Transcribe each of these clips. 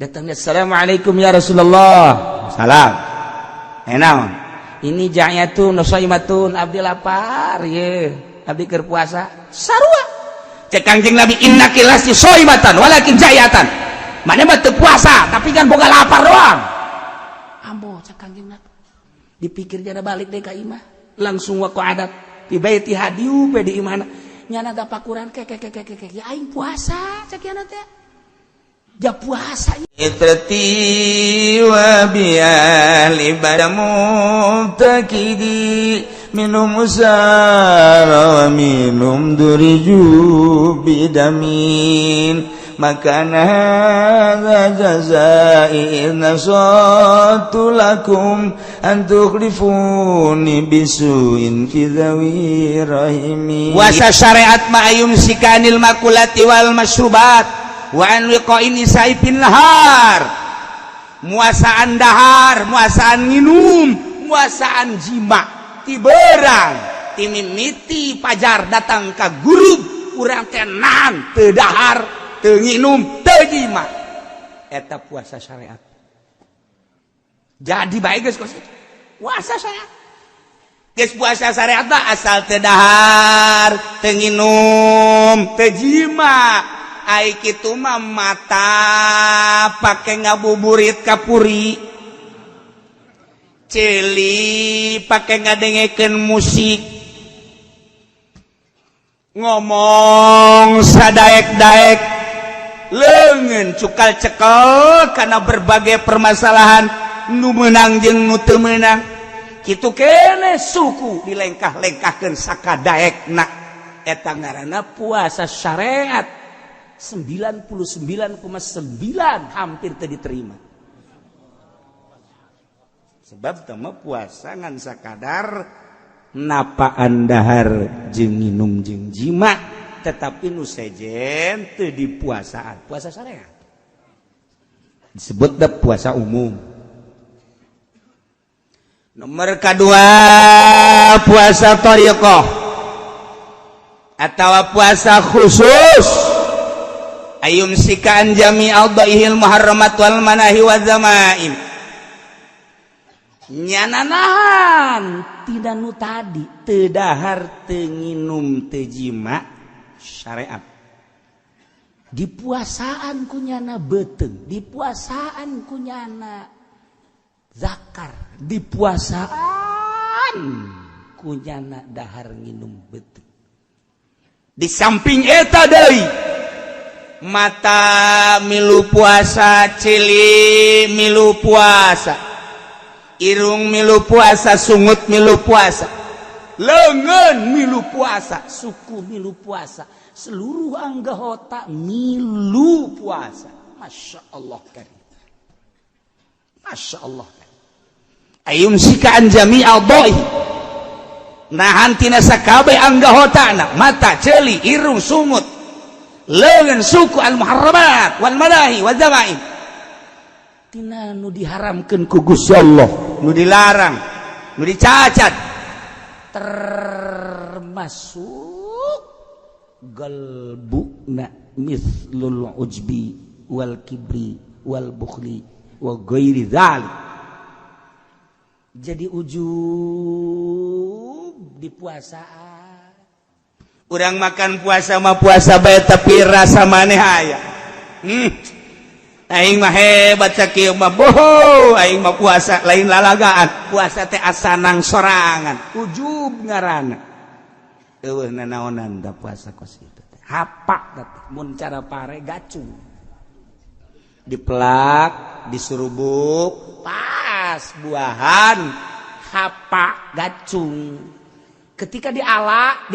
Datangnya, assalamualaikum ya Rasulullah. Salam. Naon? Ini ja'yatun nusaimatun abdi lapar ye. Abdi keur puasa. Sarua. Cek Kangjeng Nabi innaki lasti shaimatan walakin ja'yatan. Mane mah teu puasa tapi kan boga lapar doang. Ambo cek Kangjeng Nabi. Dipikir jana balik deh ka imah. Langsung wa qa'adat fi baiti hadiu pe di imahna. Nyana tapakuran ke ya aing puasa cek yana teh. Ja puasa itrati wa bi'ali badamu takidi minum usara wa minum duriju bidamin makana hadza jazai nasatu lakum an tukhlifuni bisuin fi dhawi rahimi wasa syariat ma'ayum sikanil makulati wal masyrubat wa an wiqa'in isaipin lahar muasaan dahar muasaan nginum muasaan jima ti beurang ti mimiti pajar datang ka guru urang teh nahan teu dahar teu nginum teu jima eta puasa syariat jadi bae geus kos puasa syariat geus puasa syariat asal teu dahar teu nginum teu jima ai kitu mah mata pake ngabuburit kapuri celi pake ngadengekeun musik ngomong sadaek-daek leungeun cukal cekel karena berbagai permasalahan nu meunang jeung nu teu meunang kitu keneh suku dilengkah-lengkahkeun sakadaekna eta ngaranna puasa syariat 99,9 hampir teu diterima sebab teu puasa ngan sakadar napaan dahar jeung nginum jeung jima tetapi nu sejen teu dipuasaan puasa syariat disebut da puasa umum. Nomor kedua puasa thariqah atau puasa khusus ayum sikaan jami'al dhaihil muharramat wal manahi wa zamaim nyananahan tidak nu tadi teu dahar teu nginum teu jima syariat di puasaan kunyana beteung di puasaan kunyana zakar di puasaan kunyana dahar nginum beteung di samping eta deui mata milu puasa cili milu puasa irung milu puasa sungut milu puasa leungeun milu puasa suku milu puasa seluruh anggota milu puasa Masya Allah karim Masya Allah karim ayum sikaan jami'al dhaih nahan tina sakabeh anggotana mata celi irung sungut leungeun suku al-muharramat wal manahi wal zamaim tina nu diharamkeun ku Gusti Allah nu dilarang nu dicacat termasuk galbuna mithlul ujbi wal kibri wal bukhli wa ghairi dzalik jadi ujub di puasaan urang makan puasa mah puasa bae tapi rasa maneh aya. Aing mah hebat sakieu mah boho, aing mah puasa lain lalagaan. Puasa teh asanang sorangan, ujub ngaranna. Eueuh nanaonan da puasa kos kitu teh. Hapak teh mun cara pare gacung. Dipelak, disurubuk, pas buahan hapak gacung. Ketika diala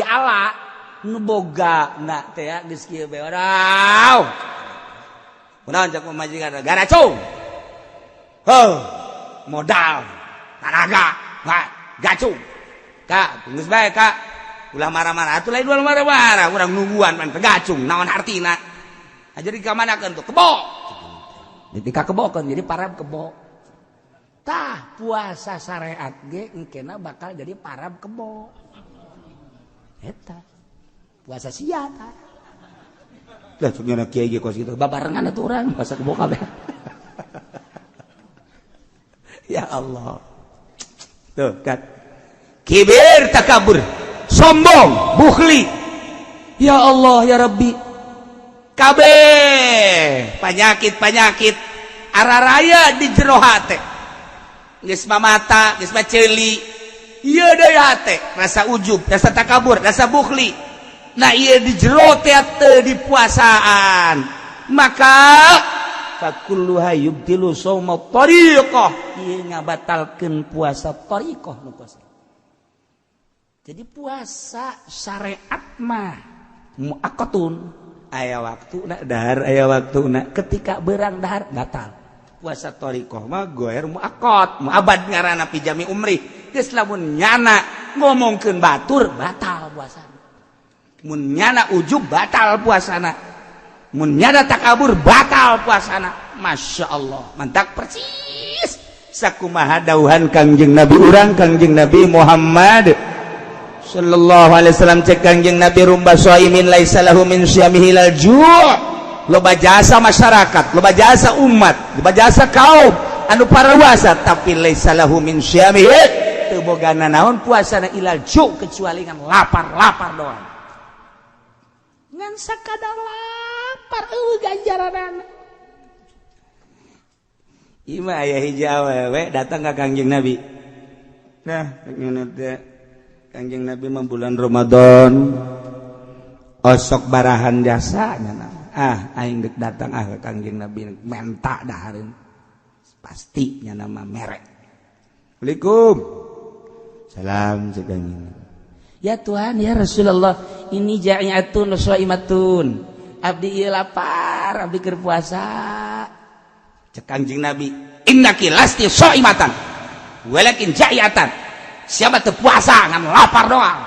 nu boga na teh ya geus kieu bae oraw kunaon cak pamajikan garacung modal tanaga gacung kak geus bae kak ulah marah-marah atuh lain ulah marah-marah urang nungguan pan gacung naon artina jadi kamanakeun tuh kebo jadi ka kebokeun jadi parab kebo tah puasa syariat ge engkena bakal jadi parab kebo eta puasa sia tah. Lah cenah kieu ge kos kitu babarengan atuh urang puasa kebo kabeh. Ya Allah. Tuh kan. Kibir takabur. Sombong, bukhli. Ya Allah ya Rabbi. Kabeh penyakit araraya di jero hate. Geus mamata, geus maceuli. Ieu deui hate, rasa ujub, rasa takabur, rasa bukhli. Nah ieu di jero teh teu dipuasaan. Maka fakulluha yubtilu shauma tariqah. Ieu ngabatalkeun puasa tariqah nu puasa. Jadi puasa syariat mah muakkatun aya waktuna dahar aya waktuna ketika beurang dahar batal. Puasa tariqah mah goer muakkad, muabad ngaranna pi jami umrih. Geus lamun nyana ngomongkeun batur batal puasana. Mun nyana ujub batal puasana. Mun nyana takabur batal puasana. Masya Allah mantak persis sakumaha dawuhan Kangjeng Nabi urang Kangjeng Nabi Muhammad sallallahu alaihi wasallam cek Kangjeng Nabi rumba shaimin laisa lahu min syamihi lal ju'. Loba jasa masyarakat, loba jasa umat, loba jasa kaum anu paraluasa tapi laisa lahu min syamihi teu bogana naon puasana ilal ju' kecuali ngan lapar doang. Ngan sakadar lapar ganjaranana. Ima aya hiji awewe datang ka Kangjeng Nabi. Nah, Kangjeng Nabi mah bulan Ramadan osok barahan jasa nya aing deuk datang ka Kangjeng Nabi menta dahareun pasti nya nama merek. Assalamualaikum. Salam sedang. Ya Tuhan ya Rasulullah ini ja'iatun shaimatun. Abdi ieu lapar, abdi keur puasa. Cek Kangjeng Nabi, innaki lasti shaimatan walakin ja'iatan. Siapa teu puasa ngan lapar doang.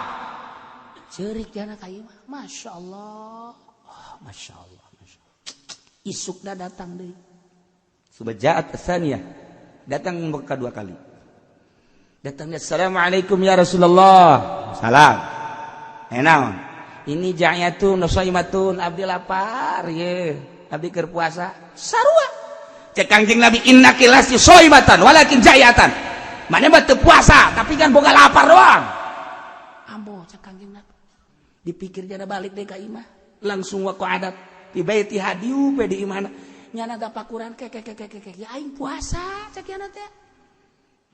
Ceurik jana ka ieu mah. Masyaallah. Oh, masyaallah. Isukna datang deui. Subaja'at tsaniyah. Datang kedua kali. Datangnya assalamualaikum ya Rasulullah. Salam. Enaon? Ini ja'iyatun shaimatun abdi lapar ye. Abdi keur puasa. Sarua. Cek Kangjeng Nabi innaki lasti shaimatan walakin ja'iyatan. Mana mah teu puasa tapi kan boga lapar doang. Ambo cek Kangjeng Nabi. Dipikir jana balik deui ka imah. Langsung wa adat fi baiti hadiu pe di imahna. Nyana dapakuran kek ya aing puasa cek yana teh.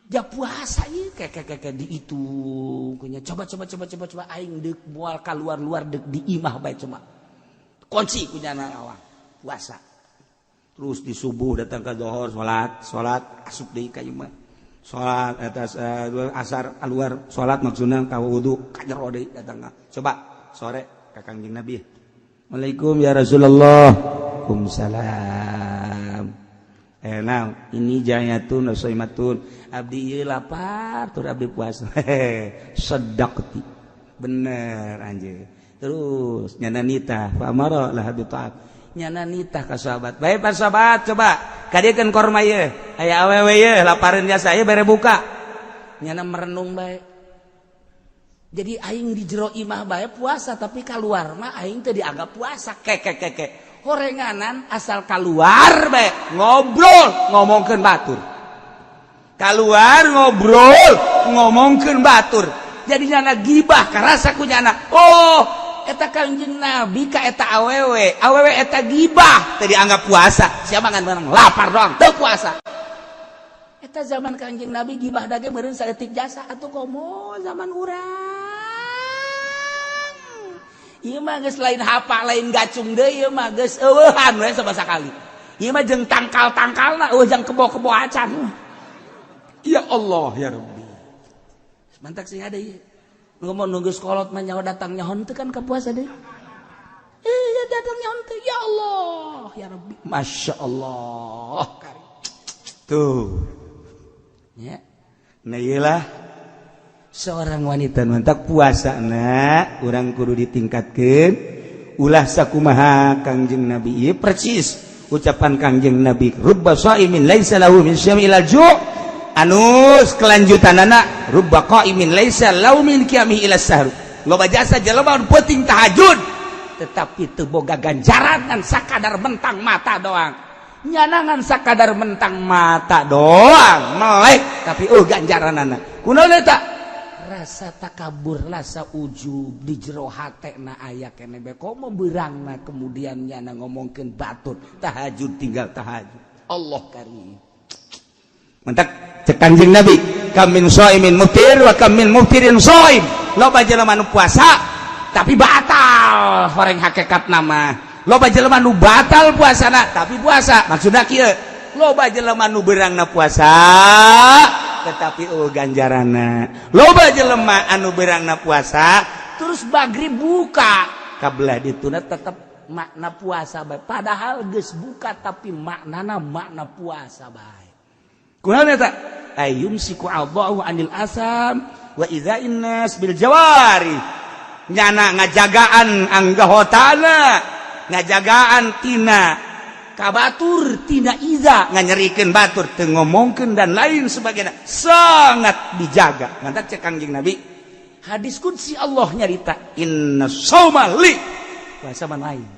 Ja puasa ieu kek di itu kunya coba aing deuk moal kaluar deuk di imah bae cuma. Kunci kunya awang puasa. Terus di subuh datang ke zuhur salat asup deui ka imah. Salat atas asar keluar salat maksudna ka wudu ka jero deui datang. Coba sore ka Kangjeng Nabi. Waalaikumsalam ya Rasulullah. Waalaikumsalam. Nah, ini ja'iyatun shaimatun. Abdi ieu lapar tur abdi puasa. Sedaqti. Bener anjeun. Terus nyana nitah fa amara lah bi ta'at. Nyana nitah ka sahabat. Bae para sahabat coba kadiekeun korma ieu. Aya awewe ieu lapareun jasa ieu bere buka. Nyana merenung bae. Jadi aing di jero imah bae puasa tapi keluar mah aing teh dianggap puasa. Kek. Horenganan asal keluar bae ngobrol ngomongkeun batur. Keluar ngobrol ngomongkeun batur. Jadi nyana gibah karasa ku nyana. Oh, eta Kangjeng Nabi ka eta awewe eta gibah teh dianggap puasa. Siapa ngan barang lapar doang teu puasa. Eta zaman Kangjeng Nabi gibah dage meureun saeutik jasa atuh komo zaman urang. Ieu mah geus lain hapa lain gacung deui ieu mah geus eueuhan we sabasa kali. Ieu mah jeung tangkal-tangkalna eueuh jeung kebo-kebo acan. Ya Allah ya Rabbi. Mantak sing ada ieu. Ngomong nunggu sekolot mah nyawa datang nyahon teu kan ka puasa deui. Ya datang nyahon teh ya Allah ya Rabbi. Masya Allah. Tuh. Ya. Nah iyalah seorang wanita mantak puasa na urang kudu ditingkatkeun ulah sakumaha Kangjeng Nabi ieu persis ucapan Kangjeng Nabi rubba shaimin laisa lahu min syami ilal ju' anus kelanjutanana rubba qaimin laisa lahu min qiyami ila sahur loba jasa jelema peuting tahajud tetapi teu boga ganjaran ngan sakadar mentang mata doang nyanangan sakadar mentang mata doang melek tapi ganjaranana kunaon eta rasa takabur rasa ujub di jero hatena aya keneh bae komo beurangna kemudian nyana ngomongkeun batur tahajud tinggal tahajud Allah karim mentak cek Kanjeng Nabi kam min shaimin muftir wa kam min muftirin shaim loba jelema nu puasa tapi batal horeng hakikat nama loba jelema nu batal puasana tapi puasa maksudna kieu loba jelema nu beurangna puasa tetapi ganjaranna loba jelema anu beurangna puasa terus maghrib buka kabelah dituna tetep makna puasa bae padahal geus buka tapi maknana makna puasa bae kunaon eta ayyumsiku Allahu anil asam wa idza'in nas bil jawari nyana ngajagaan anggahotana ngajagaan tina kabatur tina iza nganyerikeun batur teu ngomongkeun dan lain sebagainya sangat dijaga ngantak cek Kanjeng Nabi hadis qudsi Allah nyarita inna shauma li puasa manu aing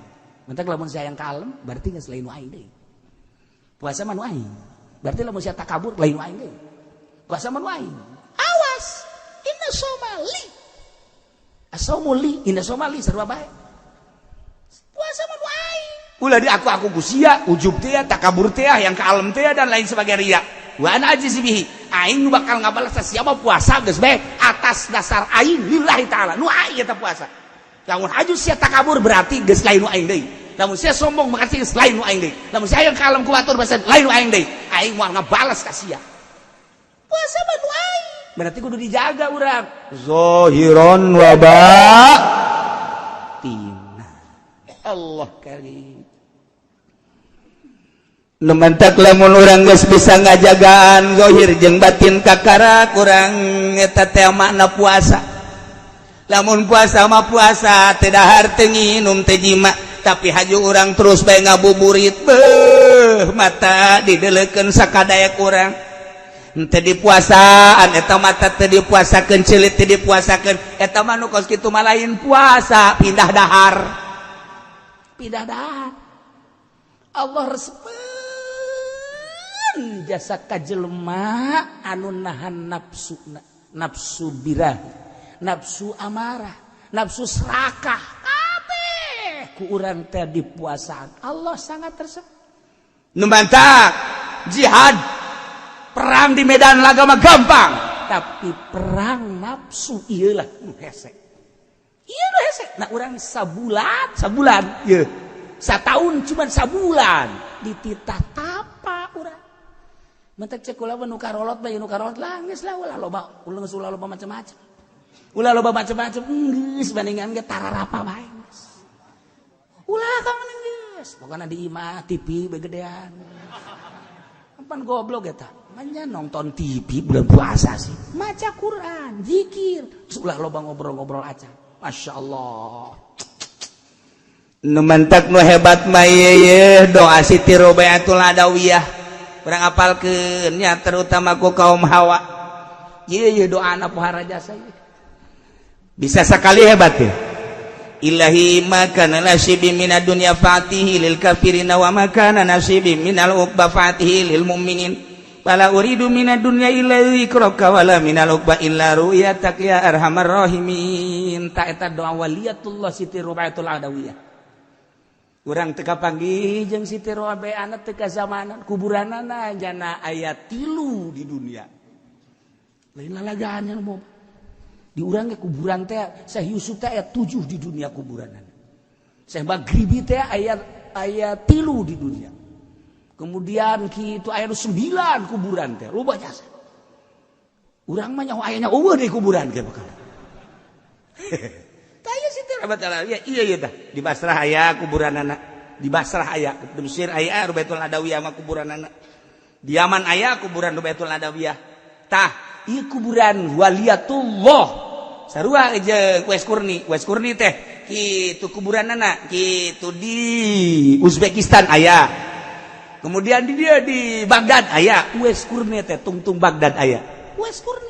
ngantak lamun sayang kalem berarti geus lain nu aing deui puasa manu aing berarti lamun sia takabur lain nu aing deui puasa manu aing awas inna shauma li asaumu li inna shauma li sarua bae puasa manu aing ulah di aku gusia ujub teh takabur teh yang kalem teh dan lain sebagainya ria wa ana ajiz bihi aing nu bakal ngabalas siapa puasa geus bae atas dasar aing lillahi taala nu aing eta puasa lamun haju sia takabur berarti geus lain nu aing deui lamun sia sombong berarti geus lain nu aing deui lamun sia yang kalem ku batur berarti lain nu aing deui aing moal ngabalas ka sia puasa mah nu aing berarti kudu dijaga urang zahiron wa batin Allah karim numantak lamun urang geus bisa ngajagaan zahir jeung batin kakara kurang eta teh makna puasa lamun puasa mah puasa teu dahar teu nginum teu jima tapi haju urang terus bae ngabuburit beuh mata dideleukeun sakadayak urang teu dipuasaan eta mata teu dipuasakeun ceulit teu dipuasakeun eta mah nu kos kitu mah lain puasa pindah dahar Allah resepkeun jasa ka jelema anu nahan nafsu birah nafsu amarah nafsu serakah kabeh ku urang teh dipuasaan Allah sangat resep nu mantak jihad perang di medan laga mah gampang tapi perang nafsu ieu lah nu hese iya lu hese nah urang sabulan ya satahun cuman sabulan dititah tapa urang mentek cek ulah nu karolot bae nu karolot lah geus lah ulah loba macam-macam geus bandingan ge tararapa bae geus ulah kang geus pokona di imah TV begedean pan goblok eta manya nonton TV bulan puasa sih maca Quran zikir ulah loba ngobrol-ngobrol acan Masya Allah nu mantak nu hebat mah ye doa Siti Robaiatul Adawiyah urang apalkeun nya terutama ku kaum hawa ye doa na pohara jasa bisa sakali hebat ya ilahi makana nasibi minad dunya fatihi lil kafirina wa makana nasibi minal uqba fatihi lil mu'minin wala uridu minad dunya illa dzikraka wala minal uqba illa ru'yatak ya arhamar rahimin ta eta doa waliyatullah Siti Robaiatul Adawiyah urang teu kapanggih jeung Siti Robaiana teu ka zamanan kuburanana jana aya 3 di dunia lain lalagaan yang mau di urang ge kuburan teh Syekh Yusuf teh aya 7 di dunia kuburanana Syekh Maghribi teh aya 3 di dunia kemudian kitu aya 9 kuburan teh loba jasa urang mah nyaho aya eueuh di kuburan ge bakal taya Siti Robaiatul iya tah di Basrah aya kuburanana di Basrah aya di Mesir aya Robaiatul Adawiyah mah kuburanana di Yaman aya kuburan Robaiatul Adawiyah tah ieu kuburan waliyatullah sarua jeung Wes Kurni teh kitu kuburanana kitu di Uzbekistan aya kemudian di dia di Baghdad aya Wes Kurni teh tungtung Baghdad aya Wes Kurni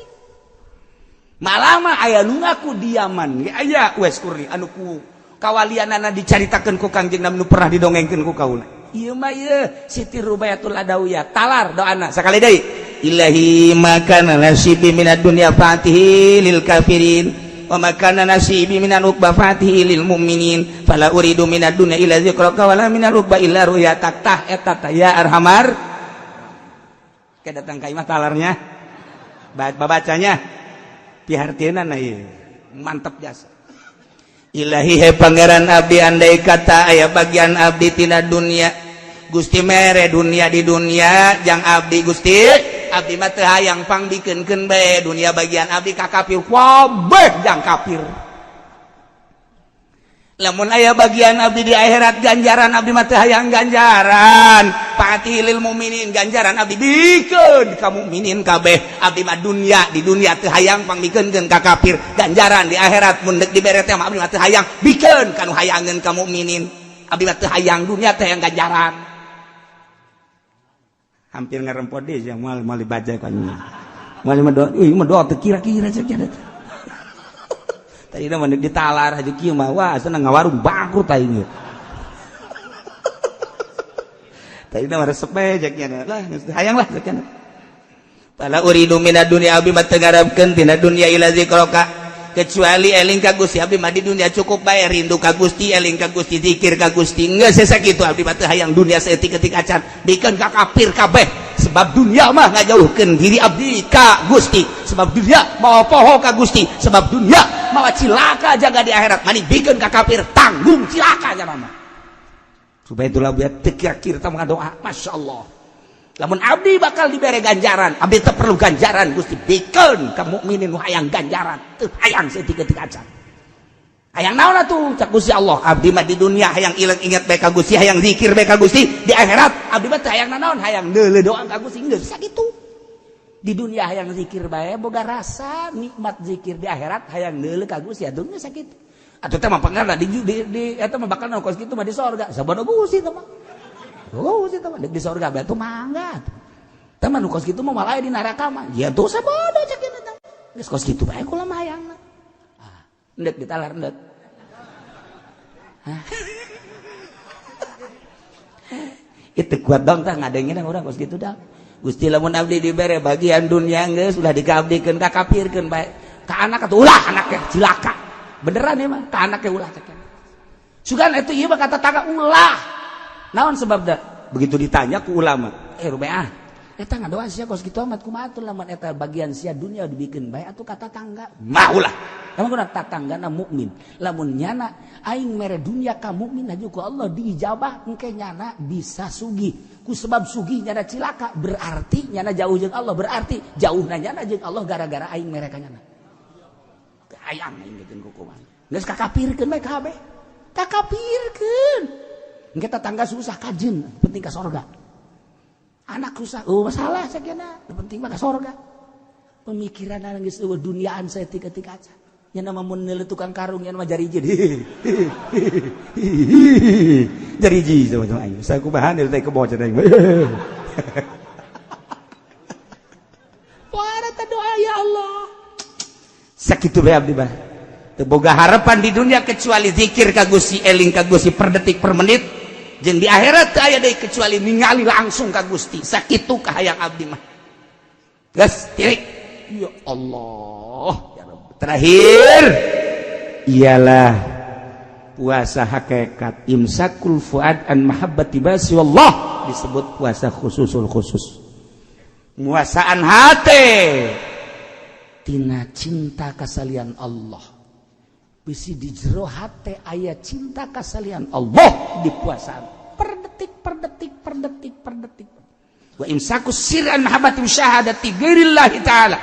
malama aya nu ngaku di Yaman ge aya Wes Kurni anu ku kawalianana dicaritakeun ku Kangjeng Nabi nu pernah didongengkeun ku kaula ieu mah Siti Rubayatul Adawiyah talar doana sakali deui ilahi makana nasibi minad dunya fatihi lil kafirin wa makana nasibi minan ukba fatihi lil mu'minin fala uridu minad dunya illa zikraka wala minar ukba illa ru'yatak tah eta ya arhamar kedatang ka imah talarnya babacanya pihartieuna na ieu mantep jasa ilahi he pangeran abdi andai kata aya bagian abdi tina dunia Gusti mere dunia di dunia jang abdi Gusti abdi mah teu hayang pangbikeunkeun bae dunia bagian abdi ka kafir wabeh jang kafir lamun aya bagian abdi di akhirat ganjaran abdi mah teu hayang ganjaran pati lil mukminin ganjaran abdi bikeun ka mukminin kabeh abdi mah dunia di dunia teu hayang pangbikeunkeun ka kafir ganjaran di akhirat mun deuk dibere teh abdi mah teu hayang bikeun kanu hayangeun ka mukminin abdi mah teu hayang dunia teh hayang ganjaran hampir ngarempot deui yang mal dibaca kan mal mah doa teu kira-kira cek nya tadi mah ditalar aja kieu mah wah seneng ngawarung bangkrut aing tadi mah resep bae cek nya lah hayang lah cek nya pala uridu minad dunya abi mah teu ngarepkeun tina dunya ila zikraka kecuali eling ka Gusti abdi mah di dunia cukup bae rindu ka Gusti eling ka Gusti zikir ka Gusti geus sakitu abdi mah teu hayang dunia saeutik-eutik acan bikeun ka kafir kabeh sebab dunia mah ngajauhkeun diri abdi ka Gusti sebab dunia mawa poho ka Gusti sebab dunia mawa cilaka jaga di akhirat mani bikeun ka kafir tanggung cilaka nya mah supaya itulah biar teu kira-kira tah ngadoa masyaallah lamun abdi bakal dibere ganjaran abdi teu perlu ganjaran Gusti bikeun ka mukminin nu hayang ganjaran teu hayang saeutik-eutik acan hayang naon atuh cak Gusti Allah abdi mah di dunia hayang inget bae ka Gusti hayang zikir bae ka Gusti di akhirat abdi mah teu hayang naon hayang deuleu doa ka Gusti geus sakitu di dunia hayang zikir bae boga rasa nikmat zikir di akhirat hayang deuleu ka Gusti atuh geus sakitu atuh teh mah pangarna di eta mah bakal naon kos kitu mah di sorga sabada Gusti teh mah oh, sih teman di surga batu mangga. Teman nu kos kitu mah malah di neraka mah. Ya tuh sabodo cek kitu teh. Geus kos kitu bae kula mah hayangna. Ah, endek ditalar endek. Itu kuat dong tah ngadengin urang kos kitu dah. Gusti lamun abdi dibere bagian dunia geus ulah dikabdikeun ka kafirkeun bae. Ka anak atuh ulah anaknya cilaka. Beneran ieu mah ka anaknya ulah cek. Sugan eta ieu mah kata tangga ulah. Naon sebabna begitu ditanya ku ulama Rubeah eta ngadoa sia kos kitu amat kumaha atuh lamun eta bagian sia dunia dibikeun bae atuh ka tatangga mah ulah lamun kuna tatanggana mukmin lamun nyana aing mere dunia ka mukmin aju ku Allah diijabah engke nyana bisa sugih ku sebab sugih nyana cilaka berarti nyana jauh jeung Allah berarti jauhna nyana jeung Allah gara-gara aing mere ka nyana hayang aing bikin kukuman geus kakapirkeun bae kabeh kakapirkeun engke tetangga susah kajen penting ka sorga anak susah masalah sakena penting mah ka sorga pemikiran geus eueuh duniaan saeutik-eutik aja nya nama mun neuleuh tukang karung nya mah jariji jariji sama aing saya kubahan teh kebo cenah para doa ya Allah sakitu bae abdi bah teu boga harapan di dunia kecuali zikir ka Gusti eling ka Gusti per detik per menit jeung di akhirat teu aya deui kecuali ningali langsung ka Gusti sakitu kahayang abdi mah geus tirik ya Allah ya Rabb terakhir ialah puasa hakikat imsakul fuad an mahabbati basi wallah disebut puasa khususul khusus muasaan hate tina cinta kasalian Allah bisi di jero hate aya cinta kasalian Allah di puasaan per detik wa imsakus sirran mahabbati syahadati ghairillahi taala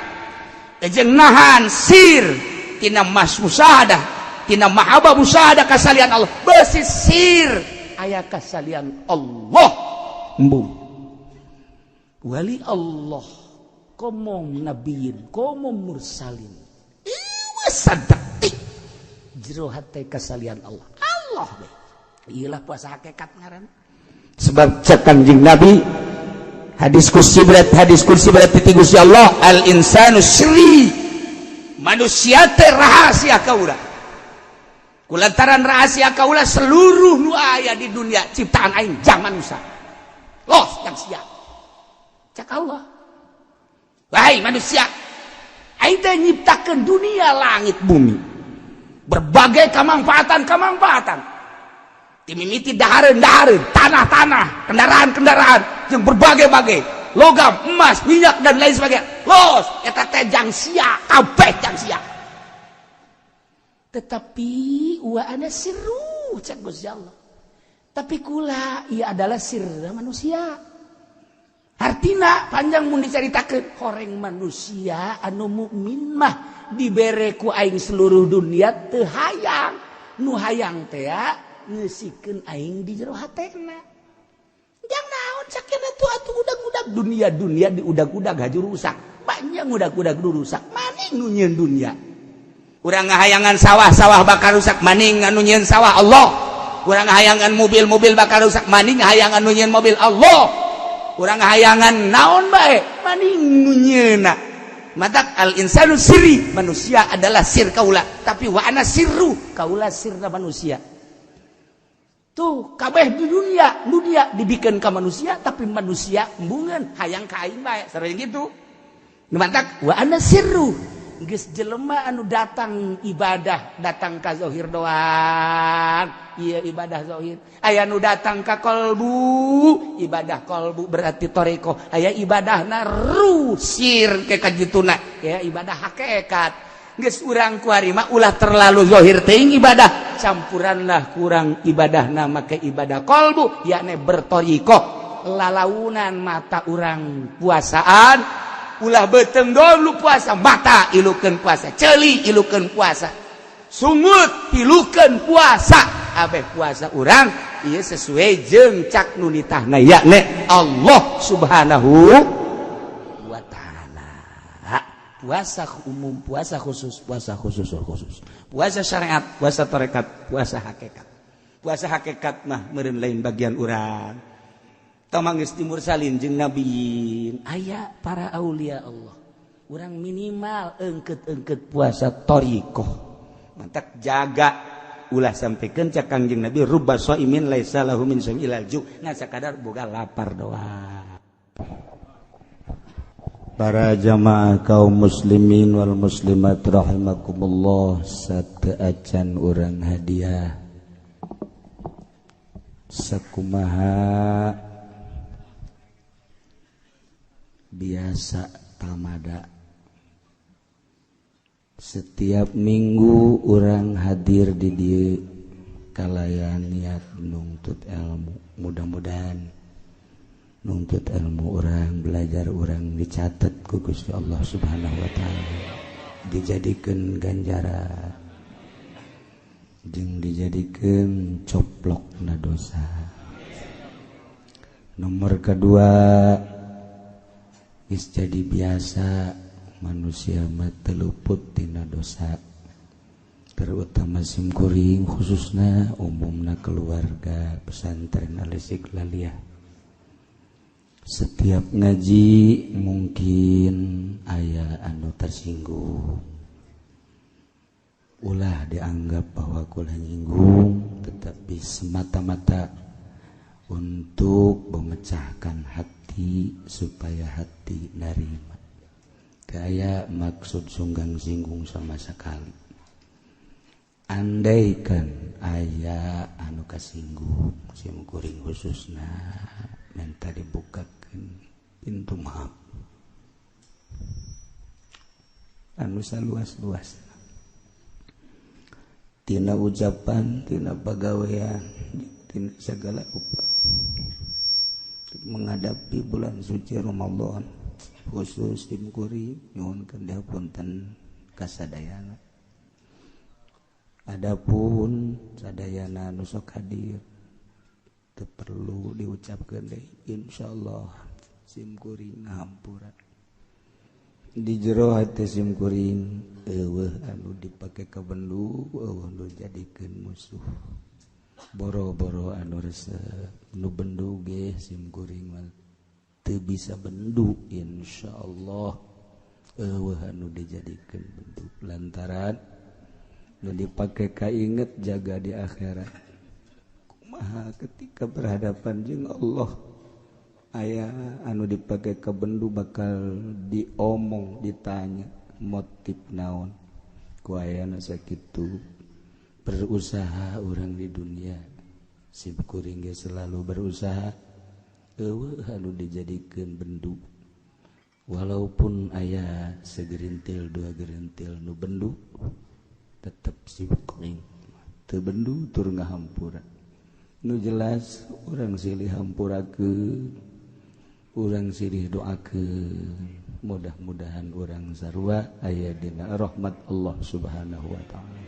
jeung nahan sir tina musyahadah tina mahabbah musyahadah kasalian Allah bisi sir aya kasalian Allah embung wali Allah komong nabiyin komong mursalin sadetik jero hate kasalian Allah be iyalah puasa hakikat ngaran sebab cek Kanjeng Nabi hadis kursi berarti ti Gusti Allah al insanu sirri manusia teh rahasia ka urang kulantaran rahasia kaula seluruh nu aya di dunia ciptaan aing jang manusia los yang sia cak Allah wahai manusia aing teh nyiptakeun dunia langit bumi berbagai kemanfaatan timimiti dahareun tanah kendaraan yang berbagai-bagai logam emas minyak dan lain sebagainya los eta teh jang sia kabeh jang sia tetapi wa ana sirru cak Gusti Allah tapi kula ia adalah sirna manusia artina panjang mun dicaritakeun horeng manusia anu mukmin mah dibere ku aing seluruh dunia teu hayang nu hayang teh ngeusikeun aing di jero hatena jang naon sakeuna tuh atuh udag-udag dunia di udag-udag haju rusak banyak udag-udag rusak maning nu nyieun dunia urang ngahayangan sawah bakal rusak maning anu nyieun sawah Allah urang ngahayangan mobil bakal rusak maning ngahayangan nu nyieun mobil Allah urang ngahayangan naon bae maning nu nyieunna matak al insanu sirri manusia adalah sir kaula tapi wa ana sirru kaula sirna manusia tuh kabeh di dunia dibikin ka manusia tapi manusia embungeun hayang ka aing bae sareng gitu nu matak wa ana sirru geus jelema anu datang ibadah datang ka zahir doang ieu ibadah zahir aya nu datang ka qalbu ibadah qalbu berarti toreko aya ibadahna rusir ke kajituna ya ibadah hakikat geus urang kuari mah ulah terlalu zahir teuing ibadah campuranlah kurang ibadahna make ibadah qalbu yakni bertoriko lalaunan mata urang puasaan ulah beteng dulu puasa mata ilukeun puasa ceuli ilukeun puasa sungut ilukeun puasa abeh puasa urang ieu sesuai jeung cak nu nitahna yakni Allah Subhanahu wa taala puasa umum puasa khusus puasa syariat puasa tarekat puasa hakikat mah meureun lain bagian urang tamanggeus timur salin jeung nabiyin aya para aulia Allah urang minimal eungkeut puasa thariqah mantak jaga ulah sampikeun ca Kangjeng Nabi rubba shaimin laisa lahu min shaim ilal ju ngan sakadar boga lapar doang para jamaah kaum muslimin wal muslimat rahimakumullah sateu acan urang hadiah sakumaha biasa tamada setiap minggu orang hadir di dieu kalayan niat nuntut ilmu mudah-mudahan nuntut ilmu orang belajar orang dicatat ku Gusti Allah Subhanahu wa taala dijadikeun ganjaran jeung dijadikeun coplokna dosa nomor kedua geus jadi biasa manusia mah teu luput tina dosa terutama simkuring khususna umumna keluarga pesantren Al-Istiqlaliyah setiap ngaji mungkin aya anu tersinggung ulah dianggap bahwa kula nyinggung tetapi semata-mata untuk memecahkan hati supaya hati narima kaya maksud sunggang singgung sama sekali andaikan aya anu kasinggung simkuring khususna minta dibukakeun pintu maaf anu saluas-luas tina ucapan tina pagawean tina segala upah menghadapi bulan suci Ramadan khusus tim kuring nyuhunkeun dihapunten kasadayana adapun sadayana nu sok hadir teu perlu diucapkeun deui insyaallah sim kuring ngahampura di jero hati sim kuring eueuh anu dipake ka bendu eueuh nu jadikeun musuh boro-boro anu resep nu bendu ge sim kuring mah teu bisa bendu insyaallah eueuh anu dijadikeun bendu lantaran dipakai kainget jaga di akhirat kumaha ketika berhadapan jeung Allah aya anu dipakai ke bendu bakal diomong ditanya motif naon ku ayana sakitu berusaha orang di dunia si kuring ge selalu berusaha eueuh anu dijadikeun bendu walaupun aya segerintil dua gerintil nu bendu tetap si kuring teu bendu tur ngahampura nu jelas urang silih hampurakeun urang silih doakeun mudah-mudahan urang sarua aya dina rahmat Allah Subhanahu wa taala.